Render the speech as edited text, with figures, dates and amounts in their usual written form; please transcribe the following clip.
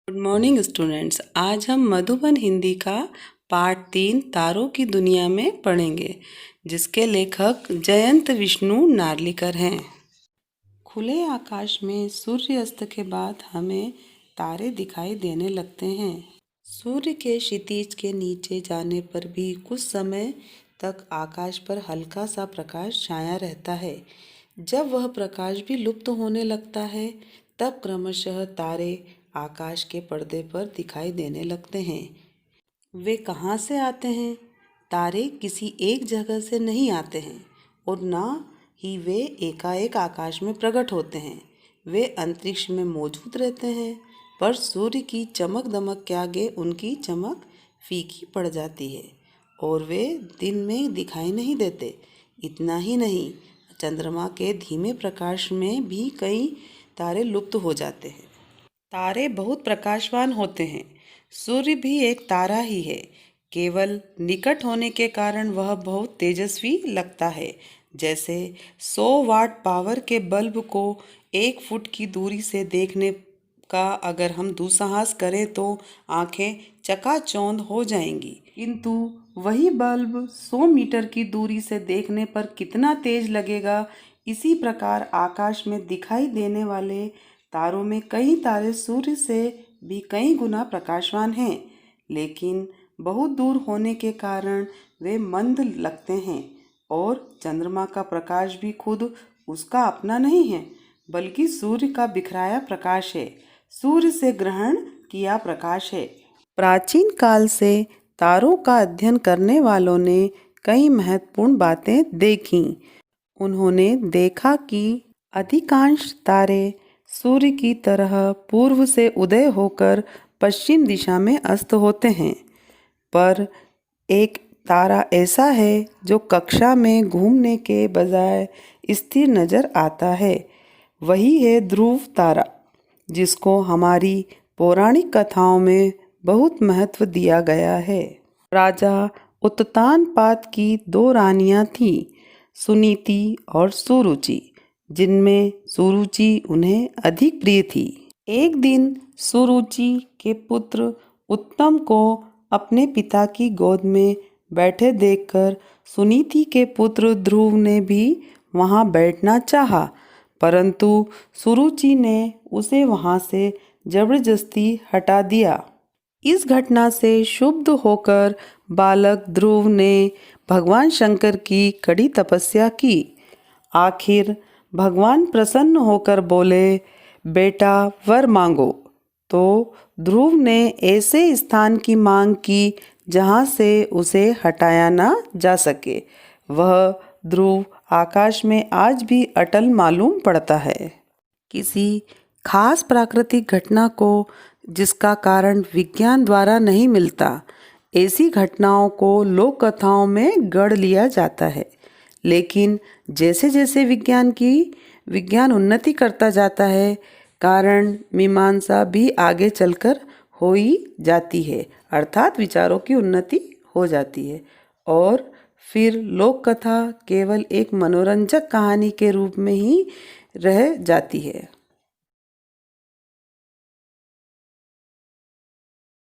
Good morning students. आज हम मधुबन हिंदी का पाठ 3 तारों की दुनिया में पढ़ेंगे, जिसके लेखक जयंत विष्णु नार्लिकर हैं। खुले आकाश में सूर्यास्त के बाद हमें तारे दिखाई देने लगते हैं। सूर्य के क्षितिज के नीचे जाने पर भी कुछ समय तक आकाश पर हल्का सा प्रकाश छाया रहता है। जब वह प्रकाश भी लुप्त होने लगता है, तब क्रमशः तारे आकाश के पर्दे पर दिखाई देने लगते हैं। वे कहाँ से आते हैं? तारे किसी एक जगह से नहीं आते हैं और ना ही वे एकाएक आकाश में प्रकट होते हैं। वे अंतरिक्ष में मौजूद रहते हैं, पर सूर्य की चमक दमक के आगे उनकी चमक फीकी पड़ जाती है और वे दिन में दिखाई नहीं देते। इतना ही नहीं, चंद्रमा के धीमे प्रकाश में भी कई तारे लुप्त हो जाते हैं। तारे बहुत प्रकाशवान होते हैं। सूर्य भी एक तारा ही है, केवल निकट होने के कारण वह बहुत तेजस्वी लगता है। जैसे 100 वाट पावर के बल्ब को 1 फुट की दूरी से देखने का अगर हम दुस्साहस करें तो आंखें चकाचौंध हो जाएंगी, किंतु वही बल्ब 100 मीटर की दूरी से देखने पर कितना तेज लगेगा। इसी प्रकार आकाश में दिखाई देने वाले तारों में कई तारे सूर्य से भी कई गुना प्रकाशवान हैं, लेकिन बहुत दूर होने के कारण वे मंद लगते हैं और चंद्रमा का प्रकाश भी खुद उसका अपना नहीं है, बल्कि सूर्य का बिखराया प्रकाश है, सूर्य से ग्रहण किया प्रकाश है। प्राचीन काल से तारों का अध्ययन करने वालों ने कई महत्वपूर्ण बातें देखीं। उन्होंने देखा कि अधिकांश तारे सूर्य की तरह पूर्व से उदय होकर पश्चिम दिशा में अस्त होते हैं, पर एक तारा ऐसा है जो कक्षा में घूमने के बजाय स्थिर नजर आता है। वही है ध्रुव तारा, जिसको हमारी पौराणिक कथाओं में बहुत महत्व दिया गया है। राजा उत्तानपाद की 2 रानियां थीं, सुनीति और सुरुचि, जिनमें सुरुचि उन्हें अधिक प्रिय थी। एक दिन सुरुचि के पुत्र उत्तम को अपने पिता की गोद में बैठे देखकर सुनीति के पुत्र ध्रुव ने भी वहां बैठना चाहा, परंतु सुरुचि ने उसे वहां से जबरदस्ती हटा दिया। इस घटना से क्षुब्ध होकर बालक ध्रुव ने भगवान शंकर की कड़ी तपस्या की। आखिर भगवान प्रसन्न होकर बोले, बेटा वर मांगो। तो ध्रुव ने ऐसे स्थान की मांग की जहाँ से उसे हटाया ना जा सके। वह ध्रुव आकाश में आज भी अटल मालूम पड़ता है। किसी खास प्राकृतिक घटना को जिसका कारण विज्ञान द्वारा नहीं मिलता, ऐसी घटनाओं को लोक कथाओं में गढ़ लिया जाता है। लेकिन जैसे जैसे विज्ञान उन्नति करता जाता है, कारण मीमांसा भी आगे चलकर हो ही जाती है, अर्थात विचारों की उन्नति हो जाती है और फिर लोक कथा केवल एक मनोरंजक कहानी के रूप में ही रह जाती है।